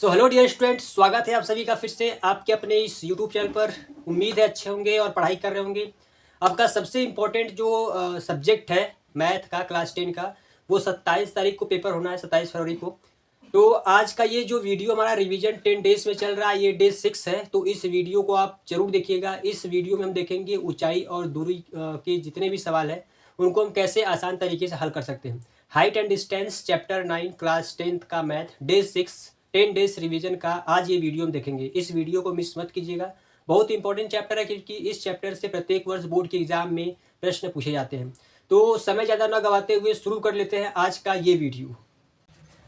Hello dear students, स्वागत है आप सभी का फिर से आपके अपने इस यूट्यूब चैनल पर। उम्मीद है अच्छे होंगे और पढ़ाई कर रहे होंगे। आपका सबसे इम्पोर्टेंट जो सब्जेक्ट है मैथ का क्लास 10 का, वो 27 तारीख को पेपर होना है, 27 फरवरी को। तो आज का ये जो वीडियो हमारा रिवीजन 10 डेज में चल रहा है, ये डे 6 है। तो इस वीडियो को आप जरूर देखिएगा। इस वीडियो में हम देखेंगे ऊंचाई और दूरी के जितने भी सवाल हैं उनको हम कैसे आसान तरीके से हल कर सकते हैं। Height and distance chapter 9 class 10th का मैथ डे 6 10 डेज रिवीजन का आज ये वीडियो हम देखेंगे। इस वीडियो को मिस मत कीजिएगा। बहुत इंपॉर्टेंट चैप्टर है क्योंकि इस चैप्टर से प्रत्येक वर्ष बोर्ड के एग्जाम में प्रश्न पूछे जाते हैं। तो समय ज़्यादा न गवाते हुए शुरू कर लेते हैं आज का ये वीडियो।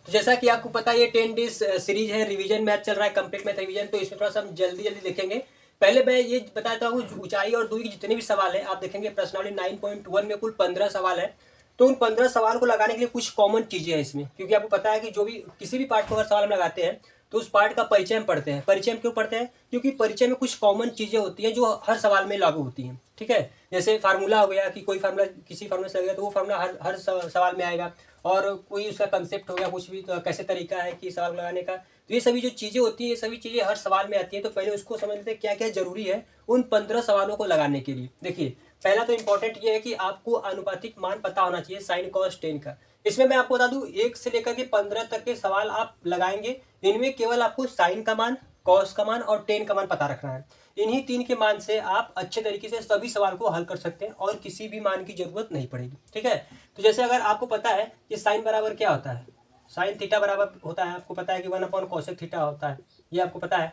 तो जैसा कि आपको पता है ये 10 डेज सीरीज है, रिवीजन मैथ चल रहा है, कंप्लीट मैथ रिवीजन। तो इसमें थोड़ा सा हम जल्दी जल्दी देखेंगे। पहले मैं ये बताता हूँ, ऊंचाई और दूरी के जितने भी सवाल हैं आप देखेंगे प्रश्नावली 9.1 में कुल 15 सवाल है। तो उन 15 सवाल को लगाने के लिए कुछ कॉमन चीजें हैं इसमें, क्योंकि आपको पता है कि जो भी किसी भी पार्ट को अगर सवाल हम लगाते हैं तो उस पार्ट का परिचय हम पढ़ते हैं। परिचय हम क्यों पढ़ते हैं? क्योंकि परिचय में कुछ कॉमन चीजें होती हैं जो हर सवाल में लागू होती हैं। ठीक है, जैसे फार्मूला हो गया कि कोई फार्मूला किसी फार्मूला से लगेगा तो वो फार्मूला हर सवाल में आएगा। और कोई उसका कंसेप्ट हो गया, कुछ भी तो कैसे तरीका है कि सवाल लगाने का। तो ये सभी जो चीज़ें होती हैं, ये सभी चीज़ें हर सवाल में आती हैं। तो पहले उसको समझ लेते हैं क्या क्या जरूरी है उन 15 सवालों को लगाने के लिए। देखिए, पहला तो इंपॉर्टेंट ये है कि आपको अनुपातिक मान पता होना चाहिए साइन कॉस टेन का। इसमें मैं आपको बता दूं 1 से लेकर के 15 तक के सवाल आप लगाएंगे। इनमें केवल आपको साइन का मान, कॉस का मान और टेन का मान पता रखना है। इन्हीं तीन के मान से आप अच्छे तरीके से सभी सवाल को हल कर सकते हैं और किसी भी मान की जरूरत नहीं पड़ेगी। ठीक है, तो जैसे अगर आपको पता है कि साइन बराबर क्या होता है, साइन थीटा बराबर होता है, आपको पता है कि 1/cosec थीटा होता है, ये आपको पता है।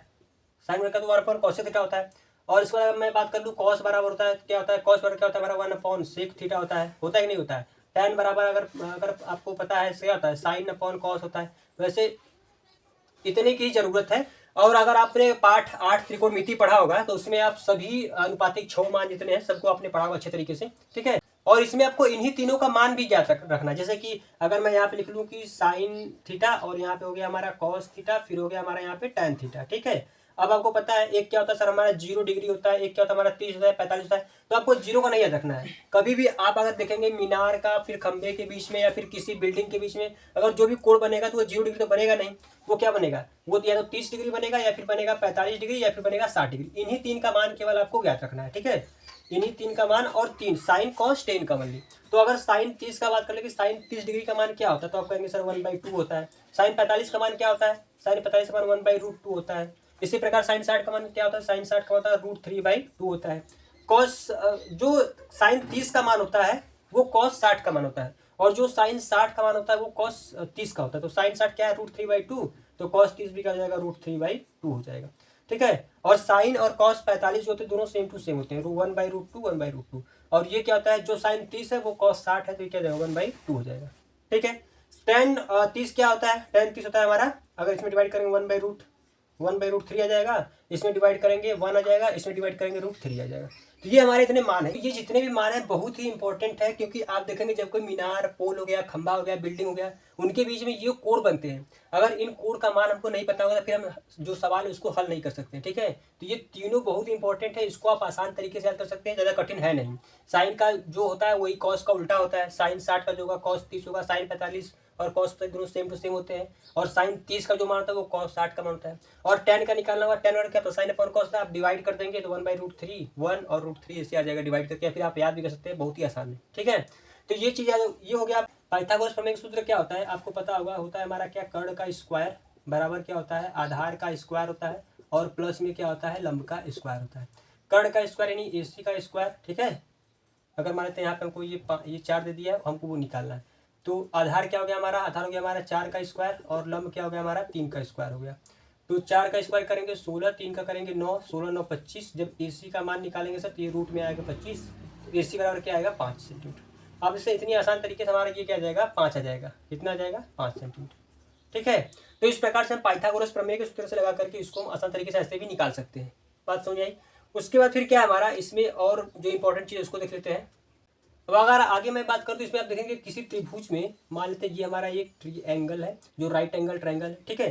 साइन बराबर तो 1/cosec थीटा होता है। और इसके बाद मैं बात कर लूँ कॉस बराबर होता है, क्या होता है कॉस बराबर क्या होता है हमारा 1/sec थीटा होता है कि नहीं होता है। tan बराबर अगर अगर आपको पता है क्या होता है, साइन अपॉन कॉस होता है। वैसे इतने की जरूरत है। और अगर आपने पाठ 8 त्रिकोणमिति पढ़ा होगा तो उसमें आप सभी अनुपातिक छह मान जितने हैं सबको आपने पढ़ा होगा अच्छे तरीके से। ठीक है, और इसमें आपको इन्हीं तीनों का मान भी ज्ञात रखना। जैसे कि अगर मैं यहाँ पे लिख लूँ कि साइन थीटा और यहाँ पे हो गया हमारा कॉस थीटा, फिर हो गया हमारा यहाँ पे टैन थीटा। ठीक है, अब आपको पता है एक क्या होता है सर हमारा 0 डिग्री होता है, एक क्या होता है हमारा 30 होता है, 45 होता है। तो आपको 0 का नहीं याद रखना है। कभी भी आप अगर देखेंगे मीनार का फिर खंबे के बीच में या फिर किसी बिल्डिंग के बीच में अगर जो भी कोण बनेगा तो वो 0 डिग्री तो बनेगा नहीं। वो क्या बनेगा, वो या तो 30 डिग्री बनेगा या फिर बनेगा 45 डिग्री या फिर बनेगा 60 डिग्री। इन्हीं तीन का मान केवल आपको ज्ञात रखना है। ठीक है, इन्हीं तीन का मान और तीन साइन कॉस टेन का मान ली। तो अगर साइन 30 का बात कर ले कि साइन 30 डिग्री का मान क्या होता है तो आप कहेंगे सर 1/2 होता है। साइन 45 का मान क्या होता है, साइन 45 का मान 1/√2 होता है। इसी प्रकार साइन 60 का मान क्या होता है, साइन 60 का होता है √3/2 होता है। कॉस जो साइन 30 का मान होता है वो कॉस 60 का मान होता है, और जो साइन 60 का मान होता है वो कॉस 30 का होता है। तो साइन 60 क्या है, √3/2, तो कॉस 30 भी क्या हो जाएगा, √3/2 हो जाएगा। ठीक है, और साइन और कॉस 45 जो होते हैं दोनों सेम टू सेम होते हैं, 1/√2 1/√2। और ये क्या होता है, जो साइन 30 है वो कॉस 60 है, तो ये क्या जाएगा 1/2 हो जाएगा। ठीक है, टेन 30 क्या होता है, टेन 30 होता है हमारा, अगर इसमें डिवाइड करेंगे 1/√3 आ जाएगा, इसमें डिवाइड करेंगे 1 आ जाएगा, इसमें डिवाइड करेंगे √3 आ जाएगा। तो ये हमारे इतने मान है। ये जितने भी मान है बहुत ही इंपॉर्टेंट है, क्योंकि आप देखेंगे जब कोई मीनार, पोल हो गया, खंबा हो गया, बिल्डिंग हो गया, उनके बीच में ये कोण बनते हैं। अगर इन कोण का मान हमको नहीं पता होगा तो फिर हम जो सवाल है उसको हल नहीं कर सकते। ठीक है, तो ये तीनों बहुत इंपॉर्टेंट है, इसको आप आसान तरीके से हल कर सकते हैं, ज़्यादा कठिन है नहीं। साइन का जो होता है वही कॉस का उल्टा होता है, साइन 60 का जो होगा कॉस 30 होगा, साइन 45 और कॉस दोनों सेम टू सेम होते हैं। और साइन 30 का जो मान होता है वो कॉस 60 का मान होता है। और टेन का निकालना होगा, टेन और क्या तो साइन अपॉन कॉस था, आप डिवाइड कर देंगे तो 1/√3 1 और √3 ऐसे आ जाएगा डिवाइड करके, फिर आप याद भी कर सकते हैं, बहुत ही आसान है। ठीक है, तो ये चीज़ ये हो गया। पाइथागोरस प्रमेय का सूत्र क्या होता है आपको पता होता है हमारा क्या, कर्ण का स्क्वायर बराबर क्या होता है, आधार का स्क्वायर होता है, और प्लस में क्या होता है, लंब का स्क्वायर होता है। कर्ण का स्क्वायर यानी AC का स्क्वायर। ठीक है, अगर मान लेते हैं यहाँ पे हमको ये 4 दे दिया है, हमको वो निकालना है। तो आधार क्या हो गया हमारा, आधार हो गया हमारा 4 का स्क्वायर, और लंब क्या हो गया हमारा 3 का स्क्वायर हो गया। तो 4 का स्क्वायर करेंगे 16, 3 का करेंगे 9, 16 9 25। जब AC का मान निकालेंगे सर तो ये रूट में आएगा 25, तो AC बराबर क्या आएगा 5 सेंटीमीटर। अब इससे इतनी आसान तरीके से हमारा ये क्या आ जाएगा, 5 आ जाएगा। कितना आ जाएगा, 5 सेंटीमीटर। ठीक है, तो इस प्रकार से हम पाइथागोरस प्रमेय के सूत्र से लगा करके इसको हम आसान तरीके से ऐसे भी निकाल सकते हैं। बात समझ आई। उसके बाद फिर क्या है हमारा इसमें, और जो इंपॉर्टेंट चीज़ उसको देख लेते हैं। अब अगर आगे मैं बात करूँ तो इसमें आप देखेंगे किसी त्रिभुज में मान लेते हैं ये हमारा एक ट्रायंगल है जो राइट एंगल ट्रायंगल है। ठीक है,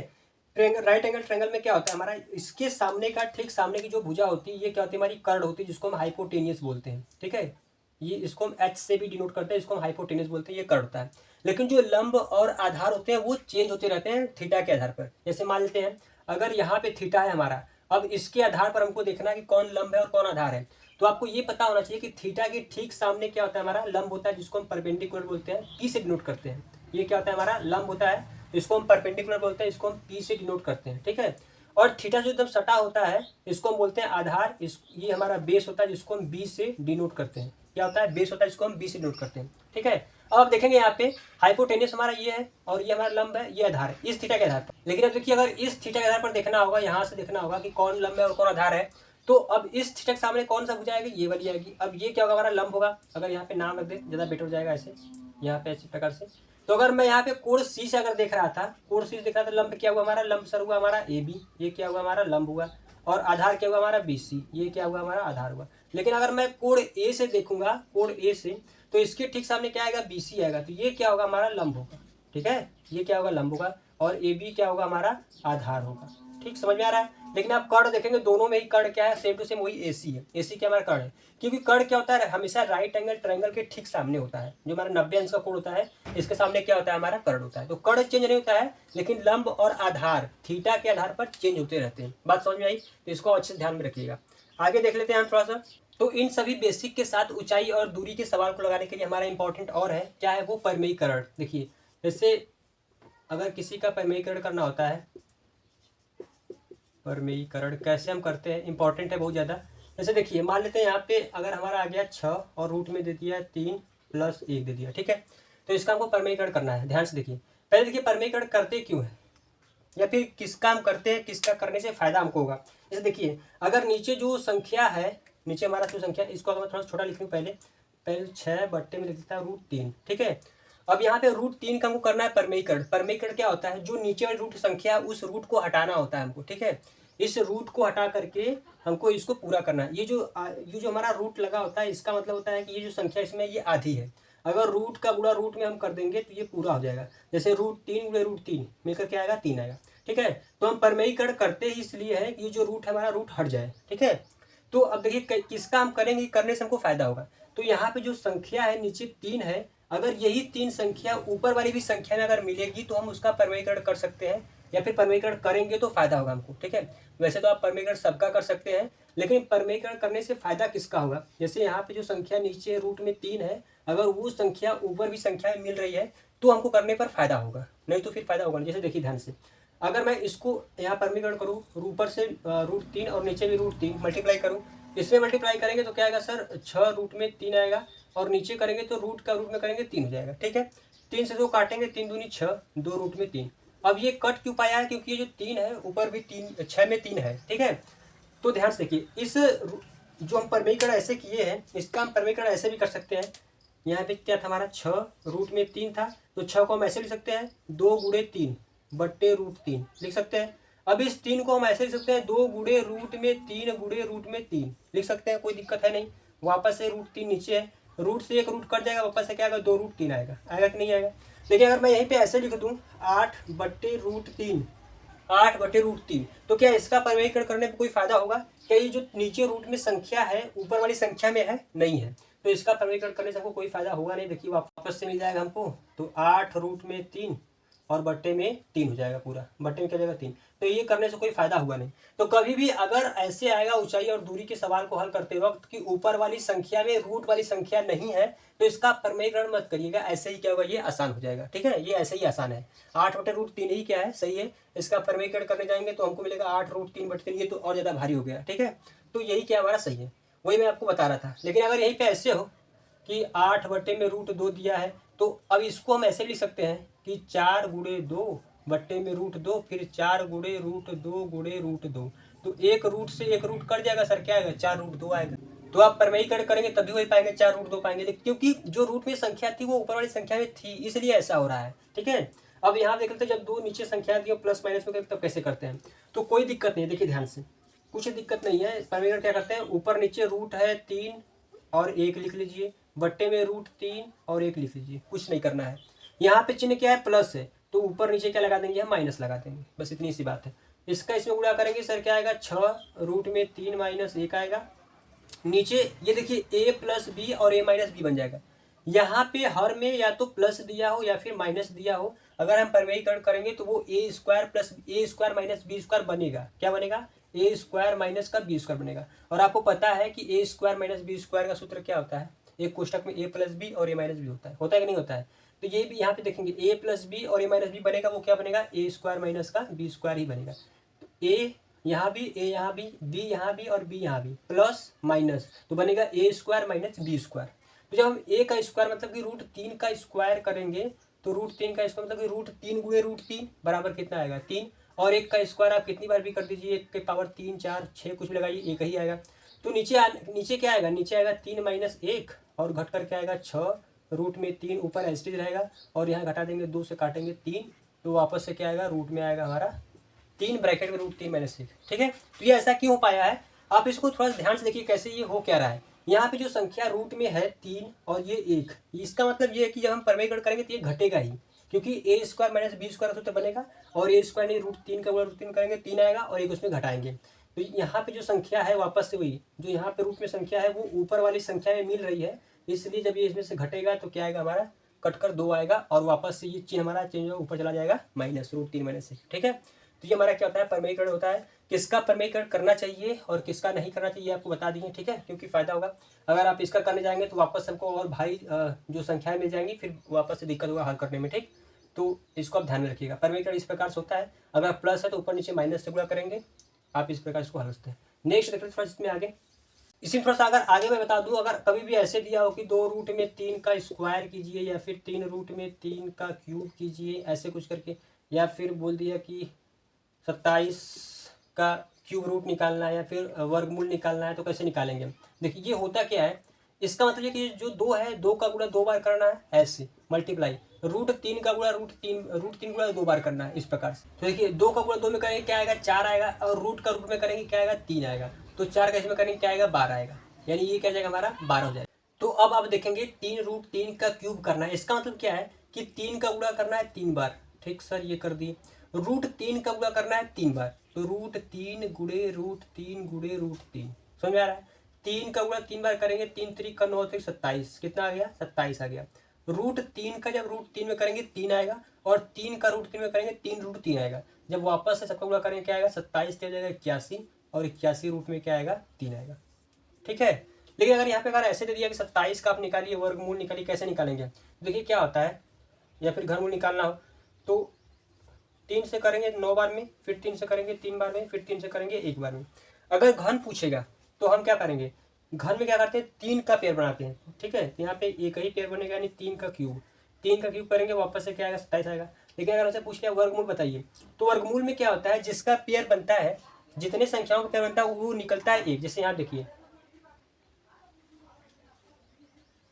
राइट एंगल ट्रायंगल में क्या होता है हमारा, इसके सामने का ठीक सामने की जो भुजा होती है ये क्या होती है, हमारी कर्ण होती है, जिसको हम हाइपोटेनियस बोलते हैं। ठीक है, ये इसको हम एच से भी डिनोट करते हैं, इसको हम हाइपोटेनस बोलते हैं, ये कर्व होता है। लेकिन जो लंब और आधार होते हैं वो चेंज होते रहते हैं थीटा के आधार पर। जैसे मान लेते हैं अगर यहाँ पे थीटा है हमारा, अब इसके आधार पर हमको देखना है कि कौन लंब है और कौन आधार है। तो आपको ये पता होना चाहिए कि थीटा के ठीक सामने क्या होता है, हमारा लंब होता है, जिसको हम परपेंडिकुलर बोलते हैं, पी से डिनोट करते हैं। ये क्या होता है, हमारा लंब होता है, इसको हम परपेंडिकुलर बोलते हैं, इसको हम पी से डिनोट करते हैं, ठीक है। और थीटा जो एकदम सटा होता है इसको हम बोलते हैं आधार। ये हमारा बेस होता है, जिसको हम बी से डिनोट करते हैं। क्या होता है, बेस होता है, इसको हम बी से डिनोट करते हैं, ठीक है। अब आप देखेंगे यहाँ पे हाइपोटेनस हमारा ये है और ये हमारा लंब है, ये आधार है इस थीटा के आधार पर। लेकिन अब देखिए अगर इस थीटा के आधार पर देखना होगा, यहाँ से देखना होगा कि कौन लंब है और कौन आधार है, तो अब इस थीटा के सामने कौन सा भुजा आएगी, ये वाली आएगी। अब ये क्या होगा, हमारा लंब होगा। अगर यहाँ पे नाम रख दे ज़्यादा बेटर हो जाएगा, ऐसे यहाँ पे इसी प्रकार से। तो अगर मैं यहाँ पे कोण सी से अगर देख रहा था, कोण सी से देख रहा था, लंब क्या हुआ हमारा, लंब सर हुआ हमारा ए बी, ये क्या हुआ हमारा लंब हुआ। और आधार क्या हुआ हमारा बी सी, ये क्या हुआ हमारा आधार हुआ। लेकिन अगर मैं कोण ए से देखूंगा, कोण ए से, तो इसके ठीक सामने क्या आएगा, बी सी आएगा। तो ये क्या होगा हमारा लंब होगा, ठीक है, ये क्या होगा लंब होगा। और ए बी क्या होगा हमारा आधार होगा। ठीक समझ में आ रहा है। लेकिन आप कर्ण देखेंगे, दोनों में ही कर्ण क्या है, सेम टू सेम वही एसी है। एसी क्या हमारा कर्ण है, क्योंकि कर्ण क्या होता है, हमेशा राइट एंगल ट्रायंगल के ठीक सामने होता है। जो हमारा 90 अंश का कोण होता है, इसके सामने क्या होता है, हमारा कर्ण होता है। तो कर्ण चेंज नहीं होता है, लेकिन लंब और आधार थीटा के आधार पर चेंज होते रहते हैं। बात समझ में आई, तो इसको अच्छे से ध्यान में रखिएगा। आगे देख लेते हैं हम थोड़ा सा। तो इन सभी बेसिक के साथ ऊंचाई और दूरी के सवाल को लगाने के लिए हमारा इंपॉर्टेंट और है, क्या है वो, परिमेयीकरण। देखिए जैसे अगर किसी का परिमेयीकरण करना होता है, परिमेयीकरण कैसे हम करते हैं, इंपॉर्टेंट है बहुत ज़्यादा। जैसे देखिए मान लेते हैं यहाँ पे अगर हमारा आ गया 6 और रूट में दे दिया 3 + 1 दे दिया, ठीक है। तो इसका हमको परिमेयीकरण करना है। ध्यान से देखिए, पहले देखिए परिमेयीकरण करते क्यों है, या फिर किसका हम करते हैं, किसका करने से फायदा हमको होगा। जैसे देखिए अगर नीचे जो संख्या है, नीचे हमारा जो संख्या है, इसको अगर मैं थोड़ा छोटा लिख लूँ, पहले 6 बट्टे में लिख देता है √3, ठीक है। अब यहाँ पे √3 का हमको करना है परिमेयीकरण। परिमेयीकरण क्या होता है, जो नीचे वाली रूट संख्या है उस रूट को हटाना होता है हमको, ठीक है। इस रूट को हटा करके हमको इसको पूरा करना है। ये जो हमारा रूट लगा होता है, इसका मतलब होता है कि ये जो संख्या इसमें ये आधी है। अगर रूट का गुणा रूट में हम कर देंगे तो ये पूरा हो जाएगा। जैसे √3 × √3 मिलकर क्या आएगा, 3 आएगा, ठीक है। तो हम परिमेयीकरण करते ही इसलिए है कि ये जो रूट है हमारा रूट हट जाए, ठीक है। तो अब देखिए किसका हम करेंगे, करने से हमको फायदा होगा। तो यहाँ पे जो संख्या है नीचे 3 है, अगर यही 3 संख्या ऊपर वाली भी संख्या में अगर मिलेगी तो हम उसका परिमेयीकरण कर सकते हैं, या फिर परिमेयीकरण करेंगे तो फायदा होगा हमको, ठीक है। वैसे तो आप परिमेयीकरण सबका कर सकते हैं, लेकिन परिमेयीकरण करने से फायदा किसका होगा। जैसे यहाँ पे जो संख्या नीचे रूट में 3 है, अगर वो संख्या ऊपर भी संख्या में मिल रही है तो हमको करने पर फायदा होगा, नहीं तो फिर फायदा होगा। जैसे देखिए ध्यान से, अगर मैं इसको यहाँ परिमेयीकरण करूँ, ऊपर से √3 और नीचे भी √3 मल्टीप्लाई करूँ, इसमें मल्टीप्लाई करेंगे तो क्या आएगा सर, 6 रूट में 3 आएगा, और नीचे करेंगे तो रूट का रूट में करेंगे 3 हो जाएगा, ठीक है। 3 से 2 काटेंगे, 3 दूनी 6, 2 रूट में 3। अब ये कट क्यों पाया है, क्योंकि ये जो 3 है ऊपर भी 3, 6 में 3 है, ठीक है। तो ध्यान से देखिए, इस जो हम परिमेयीकरण ऐसे किए हैं, इसका हम परिमेयीकरण ऐसे भी कर सकते हैं। यहाँ पे क्या था हमारा, 6 रूट में 3 था, तो 6 को हम ऐसे लिख सकते हैं, 2 × 3 बट्टे √3 लिख सकते हैं। अब इस 3 को हम ऐसे लिख सकते हैं, 2 × रूट में 3 × रूट में 3 लिख सकते हैं, कोई दिक्कत है नहीं। वापस से √3 नीचे है, रूट से एक रूट कट जाएगा, वापस से क्या आएगा, 2 √3 आएगा, आएगा कि नहीं आएगा। लेकिन अगर मैं यहीं पे ऐसे लिख दूँ 8 बट्टे √3, 8 बटे √3, तो क्या इसका परिमेयीकरण करने में कोई फायदा होगा क्या। ये जो नीचे रूट में संख्या है ऊपर वाली संख्या में है, नहीं है, तो इसका परिमेयीकरण करने से हमको कोई फायदा होगा नहीं। देखिए वापस से मिल जाएगा हमको, तो 8 रूट में 3 और बट्टे में 3 हो जाएगा, पूरा बट्टे में क्या जाएगा 3। तो ये करने से कोई फायदा हुआ नहीं। तो कभी भी अगर ऐसे आएगा ऊंचाई और दूरी के सवाल को हल करते वक्त कि ऊपर वाली संख्या में रूट वाली संख्या नहीं है, तो इसका परिमेयीकरण मत करिएगा, ऐसे ही क्या होगा, ये आसान हो जाएगा, ठीक है। ये ऐसे ही आसान है, 8 बटे √3 ही क्या है, सही है। इसका परिमेयीकरण करने जाएंगे तो हमको मिलेगा 8 √3 बटे 3, ये तो और ज़्यादा भारी हो गया, ठीक है। तो यही क्या हमारा सही है, वही मैं आपको बता रहा था। लेकिन अगर यहीं पर ऐसे हो कि 8 बटे में √2 दिया है, तो अब इसको हम ऐसे लिख सकते हैं कि 4 × 2 बट्टे में √2, फिर 4 × √2 × √2। तो एक रूट से एक रूट कट जाएगा सर, क्या आएगा, 4 √2 आएगा। तो आप परिमेयीकरण करेंगे तभी वही पाएंगे, 4 √2 पाएंगे, लेकिन क्योंकि जो रूट में संख्या थी वो ऊपर वाली संख्या में थी, इसलिए ऐसा हो रहा है, ठीक है। अब यहाँ देख लेते हैं, जब 2 नीचे संख्या दी प्लस माइनस में तब कैसे करते हैं। तो कोई दिक्कत नहीं है, देखिए ध्यान से, कुछ दिक्कत नहीं है। परिमेयीकरण क्या करते हैं, ऊपर नीचे रूट है 3 और 1 लिख लीजिए, बट्टे में √3 और 1 लिख लीजिए, कुछ नहीं करना है। यहाँ पे चिन्ह क्या है, प्लस है, तो ऊपर नीचे क्या लगा देंगे, हम माइनस लगा देंगे, बस इतनी सी बात है। इसका इसमें गुणा करेंगे सर, क्या आएगा, 6 रूट में 3 - 1 आएगा, नीचे ये देखिए ए प्लस बी और ए माइनस बी बन जाएगा। यहाँ पे हर में या तो प्लस दिया हो या फिर माइनस दिया हो, अगर हम परिमेयीकरण करेंगे तो वो ए स्क्वायर प्लस ए स्क्वायर माइनस बी स्क्वायर बनेगा। क्या बनेगा? ए स्क्वायर माइनस का बी स्क्वायर बनेगा। और आपको पता है कि ए स्क्वायर माइनस बी स्क्वायर का सूत्र क्या होता है? एक कोष्टक में ए प्लस बी और ए माइनस बी होता है कि नहीं होता है? तो ये भी यहाँ पे देखेंगे ए प्लस बी और ए माइनस बी बनेगा, वो क्या बनेगा? ए स्क्वायर माइनस का बी स्क्वायर ही बनेगा। तो ए यहाँ भी, ए यहाँ भी, बी यहाँ भी और बी यहाँ भी, प्लस माइनस तो बनेगा ए स्क्वायर माइनस बी स्क्वायर। तो जब हम ए का स्क्वायर मतलब कि √3 का स्क्वायर करेंगे तो √3 का स्क्वायर मतलब कि √3 गुणे √3 बराबर कितना आएगा? 3। और एक का स्क्वायर आप कितनी बार भी कर दीजिए, एक के पावर 3 4 6 कुछ भी लगाइए, एक ही आएगा। तो नीचे क्या आएगा? नीचे आएगा 3 - 1 और घट करके आएगा 6, रूट में 3 ऊपर एस्टेज रहेगा और यहाँ घटा देंगे 2 से काटेंगे 3, तो वापस से क्या आएगा? रूट में आएगा हमारा 3 ब्रैकेट में √3 - 1। ठीक है, तो ये ऐसा क्यों हो पाया है? आप इसको थोड़ा ध्यान से देखिए कैसे ये हो क्या रहा है। यहाँ पे जो संख्या रूट में है 3 और ये 1, इसका मतलब ये है कि जब हम परिमेयीकरण करेंगे तो ये घटेगा ही, क्योंकि ए स्क्वायर माइनस बी स्क्वायर सूत्र बनेगा और ए स्क्वायर नहीं √3 का √3 करेंगे 3 आएगा और एक उसमें घटाएंगे। तो यहाँ पे जो संख्या है वापस से वही जो यहाँ पे रूट में संख्या है वो ऊपर वाली संख्या में मिल रही है, इसलिए जब ये इसमें से घटेगा तो क्या आएगा? हमारा कटकर 2 आएगा और वापस से ये चिन्ह हमारा चेंज ऊपर चला जाएगा माइनस √3 - 1। ठीक है, तो ये हमारा क्या होता है? परिमेयीकरण होता है। किसका परिमेयीकरण करना चाहिए और किसका नहीं करना चाहिए आपको बता दिए। ठीक है, क्योंकि फायदा होगा। अगर आप इसका करने जाएंगे तो वापस हमको और भारी जो संख्याएं मिल जाएंगी, फिर वापस से दिक्कत होगा हल करने में। ठीक, तो इसको आप ध्यान में रखिएगा। परिमेयीकरण इस प्रकार से होता है, अगर प्लस है तो ऊपर नीचे माइनस से गुणा करेंगे, आप इस प्रकार इसको हल करते हैं। नेक्स्ट देखते हैं थोड़ा इसमें आगे। इसी थोड़ा सा अगर आगे मैं बता दूं, अगर कभी भी ऐसे दिया हो कि 2 रूट में 3 का स्क्वायर कीजिए या फिर 3 रूट में 3 का क्यूब कीजिए, ऐसे कुछ करके, या फिर बोल दिया कि 27 का क्यूब रूट निकालना है या फिर वर्गमूल निकालना है, तो कैसे निकालेंगे? देखिए ये होता क्या है, इसका मतलब ये कि जो 2 है 2 का गुणा 2 बार करना है, ऐसे मल्टीप्लाई √3 का गुणा √3 गुणा 2 बार करना है, इस प्रकार से। तो देखिए 2 का गुणा 2 में करेंगे क्या आएगा? 4 आएगा, और रूट का रूट में करेंगे क्या आएगा? 3 आएगा। तो 4 का इसमें करेंगे क्या आएगा? 12 आएगा, यानी ये क्या जाएगा? हमारा 12 हो जाएगा। तो अब आप देखेंगे 3 √3 का क्यूब करना है, इसका मतलब क्या है कि 3 का गुणा करना है 3 बार। ठीक सर, ये कर दिए। √3 का गुणा करना है 3 बार, तो √3 गुणे √3 गुणे √3, समझ में आ रहा है? 3 का गुणा 3 बार करेंगे, 3 3 का 9 3 27, कितना आ गया? 27 आ गया। √3 का जब √3 में करेंगे 3 आएगा, और 3 का √3 में करेंगे 3 √3 आएगा। जब वापस से सबका गुणा करेंगे क्या आएगा? 27 हो जाएगा 81, और 81 रूट में क्या आएगा? 3 आएगा। ठीक है, लेकिन अगर यहाँ पे अगर ऐसे दे दिया कि 27 का आप निकालिए, वर्गमूल निकालिए, कैसे निकालेंगे? देखिए क्या होता है, या फिर घनमूल निकालना हो तो 3 से करेंगे 9 बार में, फिर 3 से करेंगे 3 बार में, फिर 3 से करेंगे 1 बार में। अगर घन पूछेगा तो हम क्या करेंगे? घन में क्या करते हैं? 3 का पेयर बनाते हैं। ठीक है, यहाँ पे एक ही पेयर बनेगा, यानी 3 का क्यूब। 3 का क्यूब करेंगे, वापस से क्या आएगा? 27 आएगा। लेकिन अगर हमसे पूछ लिया वर्गमूल बताइए, तो वर्गमूल में क्या होता है? जिसका पेयर बनता है, जितने संख्याओं का पेयर बनता है वो निकलता है 1। जैसे यहाँ देखिए,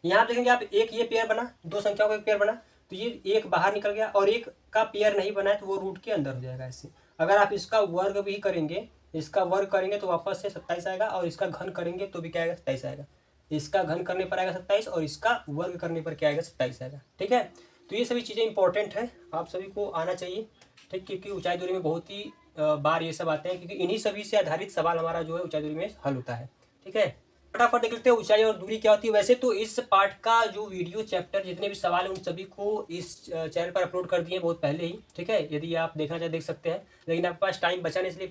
यहाँ देखेंगे आप, एक ये पेयर बना, 2 संख्याओं का एक पेयर बना, तो ये एक बाहर निकल गया, और एक का पेयर नहीं बना है तो वो रूट के अंदर हो जाएगा ऐसे। अगर आप इसका वर्ग भी करेंगे, इसका वर्ग करेंगे तो वापस से 27 आएगा, और इसका घन करेंगे तो भी क्या आएगा? 27 आएगा। इसका घन करने पर आएगा 27, और इसका वर्ग करने पर क्या आएगा? 27 आएगा। ठीक है, तो ये सभी चीज़ें इंपॉर्टेंट है, आप सभी को आना चाहिए। ठीक, क्योंकि ऊंचाई दूरी में बहुत ही बार ये सब आते हैं, क्योंकि इन्हीं सभी से आधारित सवाल हमारा जो है ऊंचाई दूरी में हल होता है। ठीक है, फटाफट देख लेते हैं ऊंचाई और दूरी क्या होती है। वैसे तो इस पार्ट का जो वीडियो चैप्टर जितने भी सवाल हैं उन सभी को इस चैनल पर अपलोड कर दिए बहुत पहले ही। ठीक है, यदि आप देखना चाहे देख सकते हैं, लेकिन आपके पास टाइम बचा नहीं, इसलिए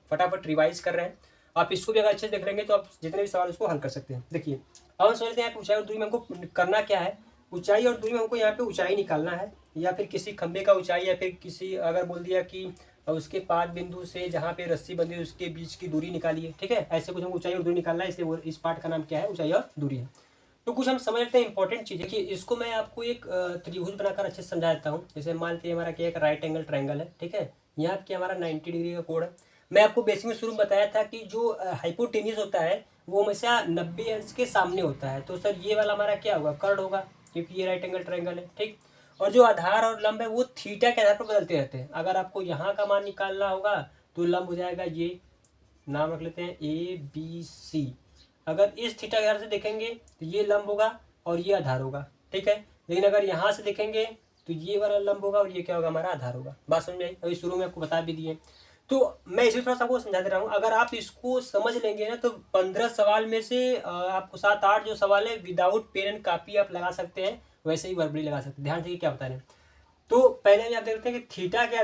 फटाफट रिवाइज कर रहे हैं। आप इसको भी अगर अच्छे से देख लेंगे तो आप जितने भी सवाल उसको हल कर सकते हैं। देखिए अब हम समझते हैं ऊंचाई और दूरी में हमको करना क्या है। ऊंचाई और दूरी में हमको यहाँ पे ऊंचाई निकालना है, या फिर किसी खंबे का ऊंचाई, या फिर किसी अगर बोल दिया कि उसके पाद बिंदु से जहाँ पे रस्सी बंधी है उसके बीच की दूरी निकालिए। ठीक है, ऐसे कुछ हमको ऊंचाई और दूरी निकालना है, इसलिए इस पार्ट का नाम क्या है? ऊंचाई और दूरी है। तो कुछ हम समझ लेते हैं इंपॉर्टेंट चीज़ है कि इसको मैं आपको एक त्रिभुज बनाकर अच्छे से समझा देता हूँ। जैसे मान लीजिए हमारा क्या एक राइट एंगल ट्रायंगल है। ठीक है, यहाँ पे हमारा 90 डिग्री का कोण है। मैं आपको बेसिक में शुरू में बताया था कि जो हाइपोटेन्यूज होता है वो हमेशा 90 अंश के सामने होता है। तो सर ये वाला हमारा क्या होगा? कर्ड होगा, क्योंकि ये राइट एंगल ट्रायंगल है। ठीक, और जो आधार और लंब है वो थीटा के आधार पर बदलते रहते हैं। अगर आपको यहाँ का मान निकालना होगा तो लंब हो जाएगा ये, नाम रख लेते हैं ABC। अगर इस थीटा के आधार से देखेंगे तो ये लंब होगा और ये आधार होगा। ठीक है, लेकिन अगर यहाँ से देखेंगे तो ये वाला लंब होगा और ये क्या होगा? हमारा आधार होगा। बात समझ में आई? अभी शुरू में आपको बता भी दिए। तो मैं इसी थोड़ा सा आपको समझा दे रहा हूँ, अगर आप इसको समझ लेंगे ना तो 15 सवाल में से आपको 7-8 जो सवाल है विदाउट पेन एंड कॉपी आप लगा सकते हैं, वैसे ही वर्बली लगा सकते हैं। ध्यान से क्या बता रहे हैं। तो पहले हम आप देखते हैं कि थीटा के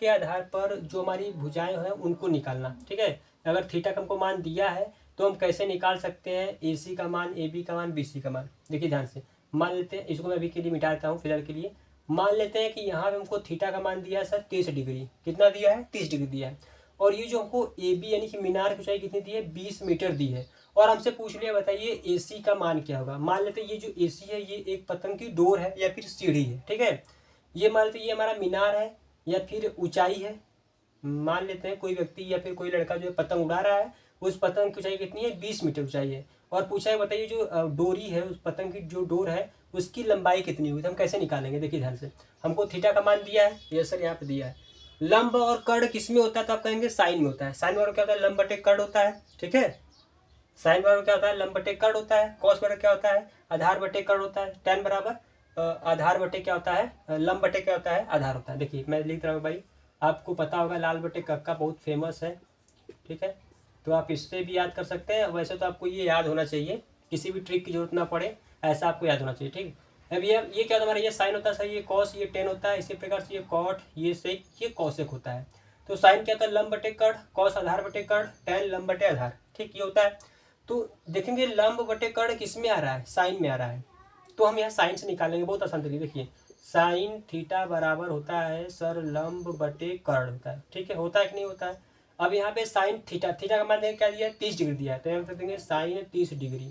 आधार पर जो हमारी भुजाएं हैं उनको निकालना। ठीक है, अगर थीटा का हमको मान दिया है तो हम कैसे निकाल सकते हैं ए सी का मान, ए बी का मान, बी सी का मान। देखिए ध्यान से, मान लेते हैं, इसको मैं अभी के लिए मिटा देता हूँ फिलहाल के लिए। मान लेते हैं कि यहाँ पे हमको थीटा का मान दिया है सर 30 डिग्री। कितना दिया है? 30 डिग्री दिया है। और ये जो हमको ए बी यानी कि मीनार की ऊंचाई कितनी दी है? 20 मीटर दी है। और हमसे पूछ लिया बताइए ए सी का मान क्या होगा। मान लेते हैं ये जो ए सी है ये एक पतंग की डोर है या फिर सीढ़ी है। ठीक है, ये मान लेते हैं ये हमारा मीनार है या फिर ऊंचाई है। मान लेते हैं कोई व्यक्ति या फिर कोई लड़का जो है पतंग उड़ा रहा है, उस पतंग की ऊंचाई कितनी है? 20 मीटर ऊंचाई है। और पूछा है बताइए जो डोरी है, उस पतंग की जो डोर है उसकी लंबाई कितनी हुई। तो हम कैसे निकालेंगे? देखिए ध्यान से, हमको थीटा का मान दिया है, ये सर यहाँ पे दिया है। लंब और कर्ण किस में होता है? तो आप कहेंगे साइन में होता है। साइन बराबर क्या होता है? लंब बटे कर्ण होता है। ठीक है, साइन बराबर क्या होता है? लंब बटे कर्ण होता है। कॉस बराबर क्या होता है? आधार बटे कर्ण होता है। टेन बराबर आधार बटे क्या होता है? लंब बटे क्या होता है? आधार होता है। देखिए मैं लिख रहा हूँ भाई, आपको पता होगा लाल बटे कक्का बहुत फेमस है। ठीक है, तो आप इससे भी याद कर सकते हैं। वैसे तो आपको ये याद होना चाहिए, किसी भी ट्रिक की जरूरत ना पड़े, ऐसा आपको याद होना चाहिए। ठीक, अब ये क्या होता है हमारा? ये साइन होता है सर, ये कॉस, ये टेन होता है। इसी प्रकार से ये कॉट, ये सेक, ये कॉसेक होता है। तो साइन क्या होता है? लंब बटे कर्ण, कॉस आधार बटे कर्ण, टेन लंब बटे आधार। ठीक, ये होता है। तो देखेंगे लंब बटे कर्ण किस में आ रहा है? साइन में आ रहा है। तो हम यहाँ साइन से निकालेंगे, बहुत आसान तरीके। देखिए साइन थीटा बराबर होता है सर लंब बटे कर्ण होता है। ठीक है, होता है कि नहीं होता है? अब यहाँ पे साइन थीटा, थीटा का मान देंगे क्या दिया है? 30 डिग्री दिया है, तो यहाँ पे देंगे साइन 30 डिग्री।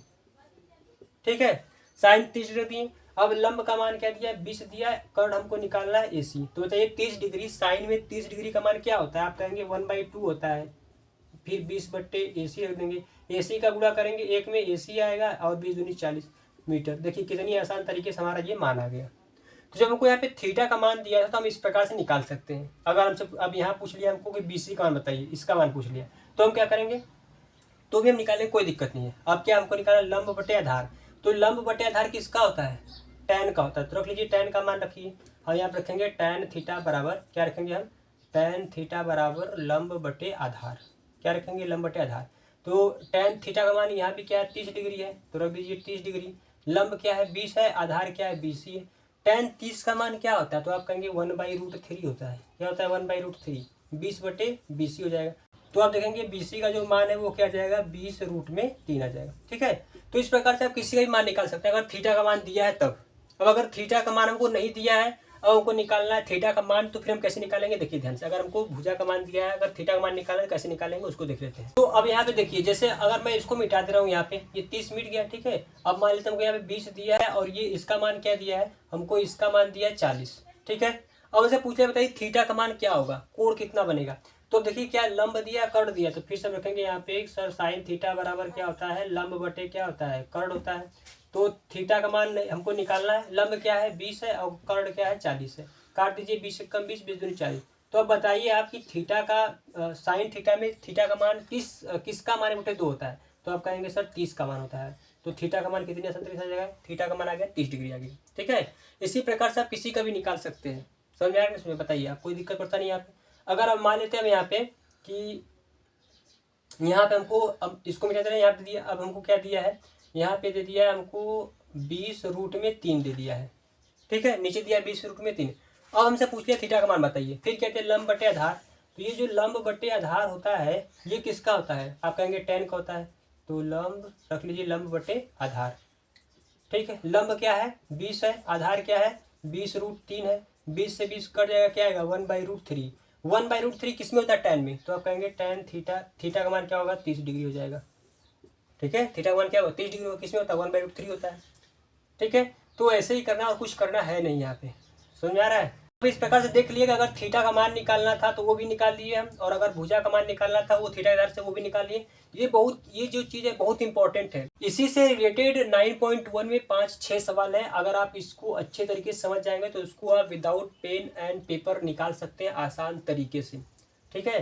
ठीक है, साइन 30 डिग्री दिए। अब लंब का मान क्या दिया है? 20 दिया है। कर्ण हमको निकालना है ए सी। तो बताइए 30 डिग्री, साइन में 30 डिग्री का मान क्या होता है? आप कहेंगे 1/2 होता है। फिर 20 बट्टे ए सी रख देंगे, ए सी का गुणा करेंगे, एक में ए सी आएगा और 20 दूनी 40 मीटर। देखिए कितनी आसान तरीके से हमारा ये मान आ गया। तो जब हमको यहाँ पे थीटा का मान दिया था तो हम इस प्रकार से निकाल सकते हैं। अगर हमसे अब यहाँ पूछ लिया हमको कि बी सी का मान बताइए, इसका मान पूछ लिया, तो हम क्या करेंगे? तो भी हम निकालेंगे, कोई दिक्कत नहीं है। अब क्या हमको निकालना? लंब बटे आधार। तो लंब बटे आधार किसका होता है? टैन का होता है। तो रख लीजिए टैन का मान रखिए। हम यहाँ पर रखेंगे टैन थीटा बराबर क्या रखेंगे हम? टैन थीटा बराबर लंब बटे आधार। क्या रखेंगे? लंब बटे आधार। तो टैन थीटा का मान यहाँ भी क्या है? 30 डिग्री है, तो रख दीजिए 30 डिग्री। लंब क्या है? 20 है, आधार क्या है? 20 है। टैन 30 का मान क्या होता है? तो आप कहेंगे 1/√3 होता है। क्या होता है? 1/√3, 20/20 हो जाएगा। तो आप देखेंगे बीसी का जो मान है वो क्या आ जाएगा? 20√3 आ जाएगा। ठीक है, तो इस प्रकार से आप किसी का भी मान निकाल सकते हैं अगर थीटा का मान दिया है तब। अब अगर थीटा का मान हमको नहीं दिया है, अब हमको निकालना है थीटा का मान, तो फिर हम कैसे निकालेंगे? देखिए ध्यान से, अगर हमको भुजा का मान दिया है, अगर थीटा का मान निकालना है कैसे निकालेंगे उसको देख लेते हैं। तो अब यहाँ पे देखिए, जैसे अगर मैं इसको मिटा दे रहा हूँ, यहाँ पे ये 30 मिट गया। ठीक है, अब मान लेते हैं हमको यहाँ पे 20 दिया है और ये इसका मान क्या दिया है? हमको इसका मान दिया है 40। ठीक है, अब उसे पूछे बताइए थीटा का मान क्या होगा, कोण कितना बनेगा। तो देखिए क्या लंब दिया, कर्ण दिया, तो फिर से रखेंगे यहाँ पे एक सर साइन थीटा बराबर क्या होता है? लंब बटे क्या होता है? कर्ण होता है। तो थीटा का मान हमको निकालना है। लंब क्या है? 20 है और कर्ण क्या है? 40 है। काट दीजिए 20 से कम 20, 20 दूनी 40। तो अब बताइए आपकी थीटा का साइन थीटा में थीटा का मान किसका मान बटे 2 होता है? तो आप कहेंगे सर 30 का मान होता है। तो थीटा का मान कितनी आसान तरीके से आ जाएगा? थीटा का मान आ गया 30 डिग्री आ गई। ठीक है, इसी प्रकार से आप किसी का भी निकाल सकते हैं। समझ में आया इसमें? बताइए, आप कोई दिक्कत पड़ता नहीं यहाँ पे। अगर आप मान लेते हैं हम यहाँ पे कि यहाँ पे हमको, अब इसको मिटा दे रहे हैं, यहाँ पे दिया, अब हमको क्या दिया है? यहाँ पे दे दिया है हमको 20√3 दे दिया है। ठीक है, नीचे दिया है 20√3। अब हमसे पूछ लिया थीटा का मान बताइए, फिर कहते हैं लंब बटे आधार। तो ये जो लंब बटे आधार होता है ये किसका होता है? आप कहेंगे टैन का होता है। तो लंब रख लीजिए लंब बटे आधार। ठीक है, लंब क्या है? 20 है, आधार क्या है? 20√3 है। 20 से 20 कट जाएगा, क्या आएगा? 1/√3। 1/√3 किस में होता है? टैन में। तो आप कहेंगे टैन थीटा, थीटा का मान क्या होगा? 30 डिग्री हो जाएगा। ठीक है, थीटा का मान क्या होगा? 30 डिग्री किस में होता है? 1/√3 होता है। ठीक है, तो ऐसे ही करना और कुछ करना है नहीं यहाँ पे। समझ में आ रहा है? तो इस प्रकार से देख लिएगा, अगर थीटा का मान निकालना था तो वो भी निकाल लिए हम, और अगर भुजा का मान निकालना था वो थीटा के आधार से वो भी निकाल लिए। ये जो चीज़ है बहुत इंपॉर्टेंट है। इसी से रिलेटेड 9.1 में 5-6 सवाल है। अगर आप इसको अच्छे तरीके से समझ जाएंगे तो इसको आप विदाउट पेन एंड पेपर निकाल सकते हैं आसान तरीके से। ठीक है,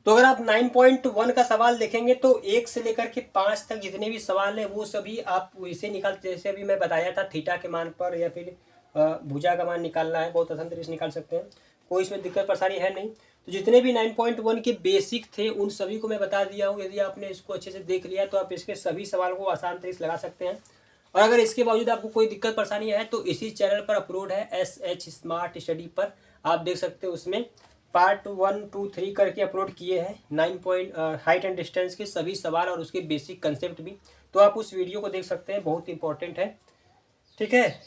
तो अगर आप 9.1 का सवाल देखेंगे तो 1 से लेकर के 5 तक जितने भी सवाल हैं वो सभी आप वैसे निकाल, जैसे अभी मैं बताया था थीटा के मान पर या फिर भुजा का मान निकालना है, बहुत आसान तरीके से निकाल सकते हैं, कोई इसमें दिक्कत परेशानी है नहीं। तो जितने भी 9.1 के बेसिक थे उन सभी को मैं बता दिया हूँ। यदि आपने इसको अच्छे से देख लिया तो आप इसके सभी सवाल को आसान तरीके से लगा सकते हैं। और अगर इसके बावजूद आपको कोई दिक्कत परेशानी है तो इसी चैनल पर अपलोड है SH स्मार्ट स्टडी पर, आप देख सकते हो। उसमें पार्ट 1, 2, 3 करके अपलोड किए हैं 9 हाइट एंड डिस्टेंस के सभी सवाल और उसके बेसिक कंसेप्ट भी, तो आप उस वीडियो को देख सकते हैं, बहुत इंपॉर्टेंट है। ठीक है,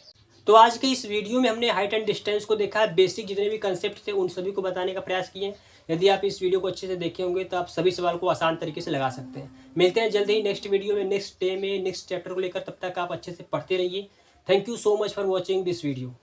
तो आज के इस वीडियो में हमने हाइट एंड डिस्टेंस को देखा है, बेसिक जितने भी कंसेप्ट थे उन सभी को बताने का प्रयास किए हैं। यदि आप इस वीडियो को अच्छे से देखे होंगे तो आप सभी सवाल को आसान तरीके से लगा सकते हैं। मिलते हैं जल्द ही नेक्स्ट वीडियो में, नेक्स्ट डे में, नेक्स्ट चैप्टर को लेकर। तब तक आप अच्छे से पढ़ते रहिए। Thank you so much for watching this video.